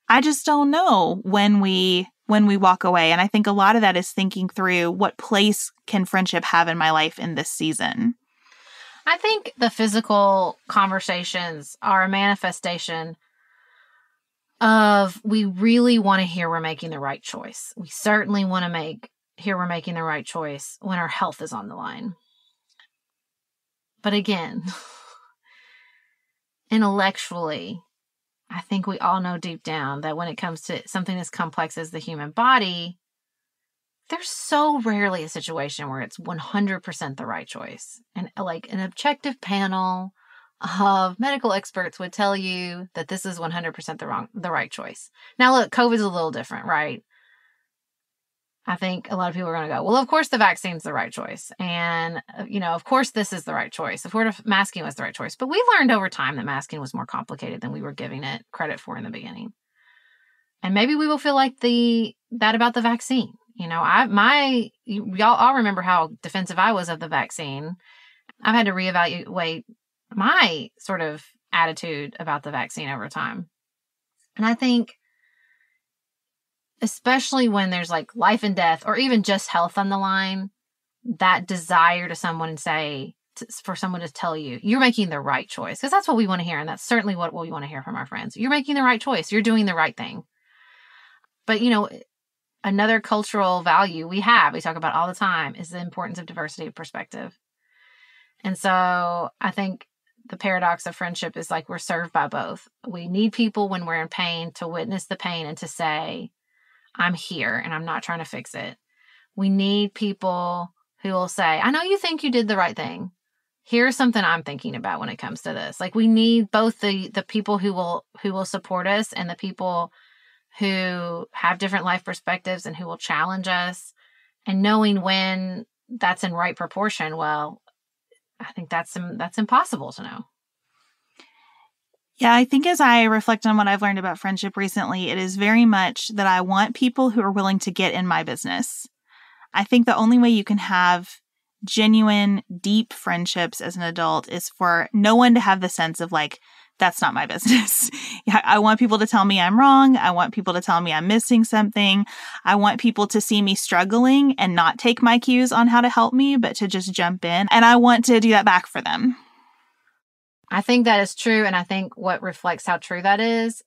I just don't know when we walk away. And I think a lot of that is thinking through, what place can friendship have in my life in this season? I think the physical conversations are a manifestation of, we really want to hear we're making the right choice. We certainly want to hear we're making the right choice when our health is on the line. But again, intellectually, I think we all know deep down that when it comes to something as complex as the human body, there's so rarely a situation where it's 100% the right choice. And like an objective panel of medical experts would tell you that this is 100% the right choice. Now, look, COVID's a little different, right? I think a lot of people are going to go, well, of course the vaccine's the right choice. And, of course this is the right choice. Of course masking was the right choice. But we learned over time that masking was more complicated than we were giving it credit for in the beginning. And maybe we will feel like that about the vaccine. Y'all all remember how defensive I was of the vaccine. I've had to reevaluate my sort of attitude about the vaccine over time. And I think, especially when there's like life and death or even just health on the line, that desire to for someone to tell you, you're making the right choice. Because that's what we want to hear. And that's certainly what we want to hear from our friends. You're making the right choice. You're doing the right thing. But, another cultural value we talk about all the time, is the importance of diversity of perspective. And so I think the paradox of friendship is like, we're served by both. We need people when we're in pain to witness the pain and to say, I'm here and I'm not trying to fix it. We need people who will say, I know you think you did the right thing. Here's something I'm thinking about when it comes to this. Like, we need both the people who will support us and the people who have different life perspectives and who will challenge us, and knowing when that's in right proportion. Well, I think that's impossible to know. Yeah, I think as I reflect on what I've learned about friendship recently, it is very much that I want people who are willing to get in my business. I think the only way you can have genuine, deep friendships as an adult is for no one to have the sense of like, that's not my business. I want people to tell me I'm wrong. I want people to tell me I'm missing something. I want people to see me struggling and not take my cues on how to help me, but to just jump in. And I want to do that back for them. I think that is true. And I think what reflects how true that is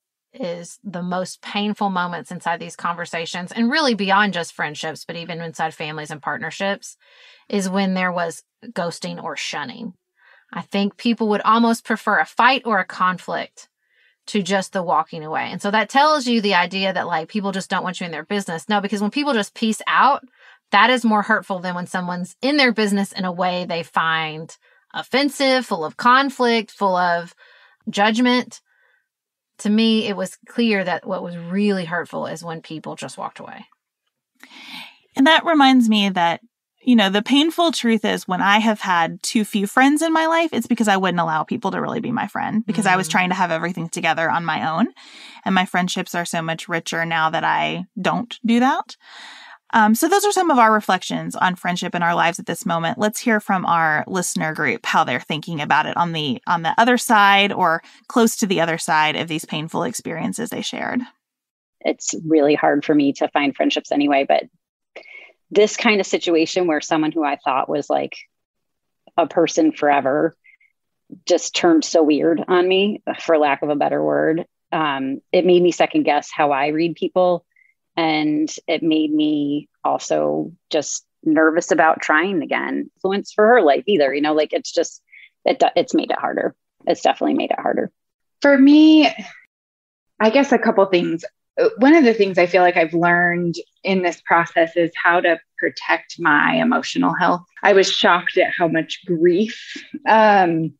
the most painful moments inside these conversations, and really beyond just friendships, but even inside families and partnerships, is when there was ghosting or shunning. I think people would almost prefer a fight or a conflict to just the walking away. And so that tells you the idea that like people just don't want you in their business. No, because when people just peace out, that is more hurtful than when someone's in their business in a way they find offensive, full of conflict, full of judgment. To me, it was clear that what was really hurtful is when people just walked away. And that reminds me that, the painful truth is when I have had too few friends in my life, it's because I wouldn't allow people to really be my friend, because I was trying to have everything together on my own. And my friendships are so much richer now that I don't do that. So those are some of our reflections on friendship in our lives at this moment. Let's hear from our listener group, how they're thinking about it on the other side or close to the other side of these painful experiences they shared. It's really hard for me to find friendships anyway, but this kind of situation where someone who I thought was like a person forever just turned so weird on me, for lack of a better word. It made me second guess how I read people. And it made me also just nervous about trying again. Influence for her life either, it's made it harder. It's definitely made it harder. For me, I guess a couple things. One of the things I feel like I've learned in this process is how to protect my emotional health. I was shocked at how much grief and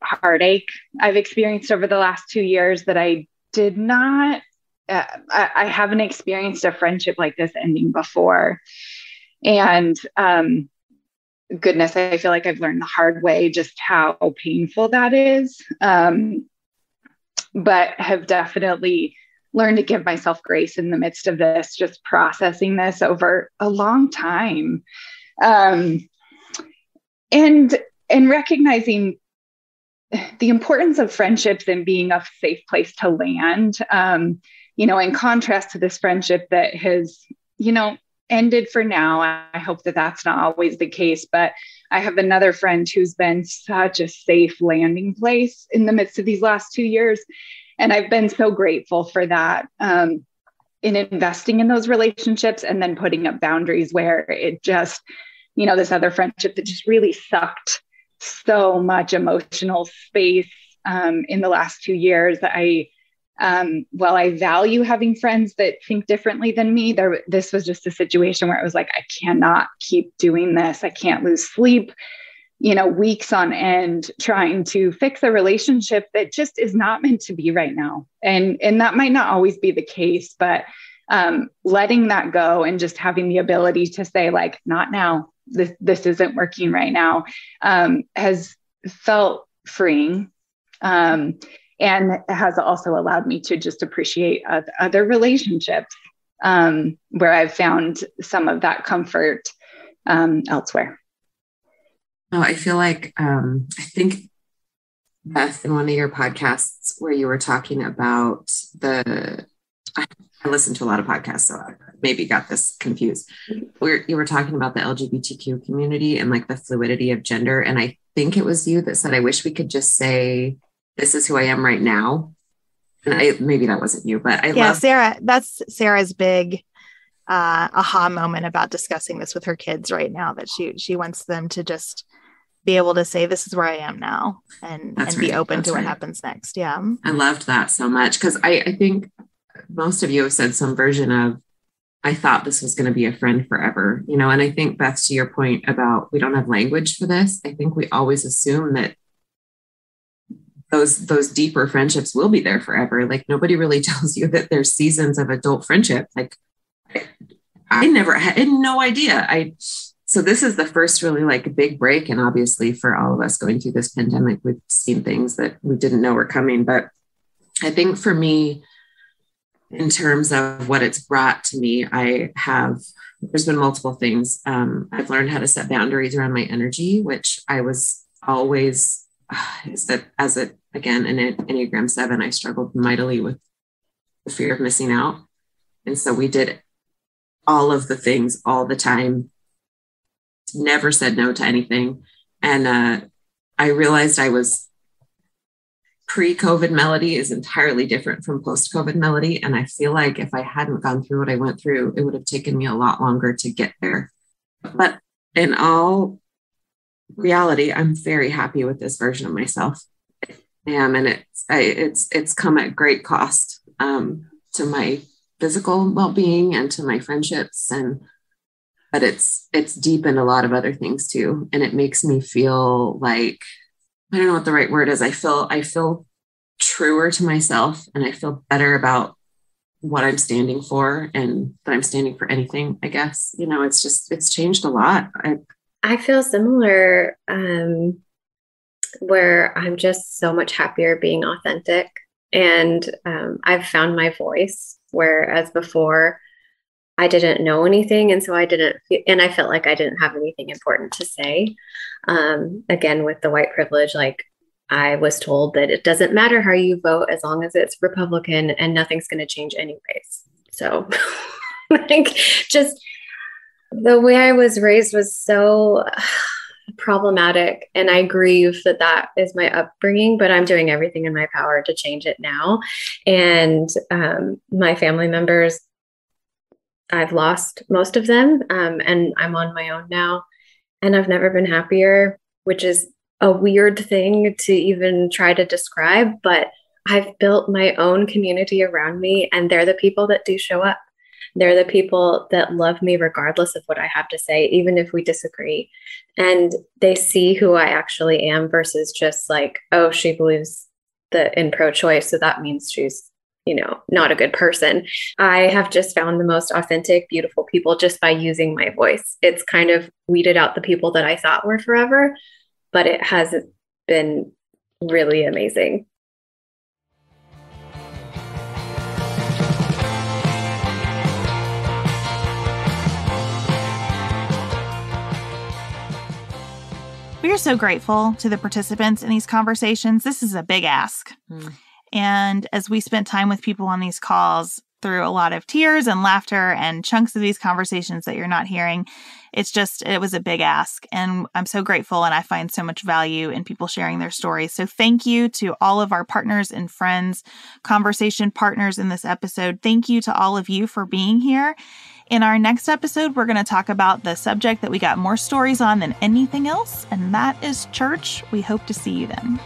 heartache I've experienced over the last 2 years that I did not. I haven't experienced a friendship like this ending before. And goodness, I feel like I've learned the hard way just how painful that is. But have definitely learned to give myself grace in the midst of this, just processing this over a long time. And recognizing the importance of friendships and being a safe place to land, in contrast to this friendship that has, ended for now. I hope that that's not always the case, but I have another friend who's been such a safe landing place in the midst of these last 2 years. And I've been so grateful for that, in investing in those relationships and then putting up boundaries where it just, this other friendship that just really sucked so much emotional space in the last 2 years. While I value having friends that think differently than me, this was just a situation where I was like, I cannot keep doing this. I can't lose sleep, weeks on end trying to fix a relationship that just is not meant to be right now. And that might not always be the case, but letting that go and just having the ability to say, like, not now, this isn't working right now, has felt freeing. And has also allowed me to just appreciate other relationships, where I've found some of that comfort elsewhere. Oh, I feel like, I think, Beth, in one of your podcasts where you were talking about I listen to a lot of podcasts, so I maybe got this confused. Where you were talking about the LGBTQ community and like the fluidity of gender. And I think it was you that said, I wish we could just say, this is who I am right now. And maybe that wasn't you, but Sarah, that's Sarah's big aha moment about discussing this with her kids right now, that she wants them to just be able to say, this is where I am now, and be open to what happens next. Yeah. I loved that so much, because I think most of you have said some version of, I thought this was going to be a friend forever, and I think, Beth, to your point about we don't have language for this, I think we always assume that those deeper friendships will be there forever. Like, nobody really tells you that there's seasons of adult friendship. Like, I had no idea. So this is the first really like big break. And obviously for all of us going through this pandemic, we've seen things that we didn't know were coming. But I think for me, in terms of what it's brought to me, there's been multiple things. I've learned how to set boundaries around my energy, which I was always, again, in Enneagram 7, I struggled mightily with the fear of missing out. And so we did all of the things all the time, never said no to anything. And I realized I was pre-COVID Melody is entirely different from post-COVID Melody. And I feel like if I hadn't gone through what I went through, it would have taken me a lot longer to get there. But in all reality, I'm very happy with this version of myself. And it's come at great cost to my physical well-being and to my friendships, but it's deepened a lot of other things too. And it makes me feel like, I don't know what the right word is. I feel truer to myself, and I feel better about what I'm standing for, and that I'm standing for anything, I guess. It's changed a lot. I feel similar, where I'm just so much happier being authentic, and I've found my voice, whereas before I didn't know anything. And so I felt like I didn't have anything important to say. Again, with the white privilege, like, I was told that it doesn't matter how you vote as long as it's Republican, and nothing's going to change anyways. So like, just the way I was raised was so problematic, and I grieve that is my upbringing, but I'm doing everything in my power to change it now. And my family members, I've lost most of them, and I'm on my own now, and I've never been happier, which is a weird thing to even try to describe, but I've built my own community around me, and they're the people that do show up. They're the people that love me regardless of what I have to say, even if we disagree. And they see who I actually am versus just like, oh, she believes in pro-choice, so that means she's not a good person. I have just found the most authentic, beautiful people just by using my voice. It's kind of weeded out the people that I thought were forever, but it has been really amazing. We are so grateful to the participants in these conversations. This is a big ask. And as we spent time with people on these calls through a lot of tears and laughter and chunks of these conversations that you're not hearing, it was a big ask. And I'm so grateful, and I find so much value in people sharing their stories. So thank you to all of our partners and friends, conversation partners in this episode. Thank you to all of you for being here. In our next episode, we're going to talk about the subject that we got more stories on than anything else, and that is church. We hope to see you then.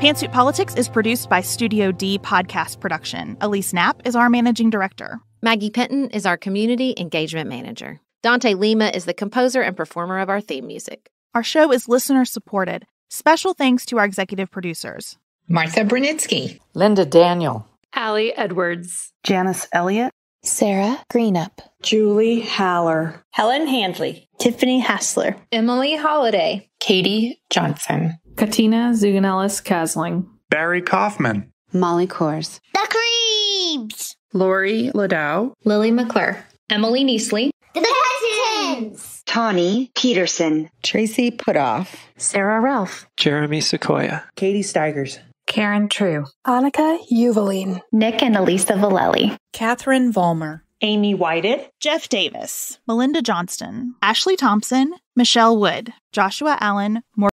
Pantsuit Politics is produced by Studio D Podcast Production. Elise Knapp is our managing director. Maggie Penton is our community engagement manager. Dante Lima is the composer and performer of our theme music. Our show is listener-supported. Special thanks to our executive producers. Martha Brunitsky. Linda Daniel. Allie Edwards. Janice Elliott. Sarah Greenup. Julie Haller. Helen Handley. Tiffany Hassler. Emily Holiday. Katie Johnson. Katina Zuganellis-Kasling. Barry Kaufman. Molly Kors. The Creeps. Lori Ladow. Lily McClure. Emily Neasley. The Cousins. Tawny Peterson. Tracy Putoff. Sarah Ralph. Jeremy Sequoia. Katie Steigers. Karen True. Annika Uvaline. Nick and Elisa Valelli. Catherine Vollmer. Amy Whited. Jeff Davis. Melinda Johnston. Ashley Thompson. Michelle Wood. Joshua Allen.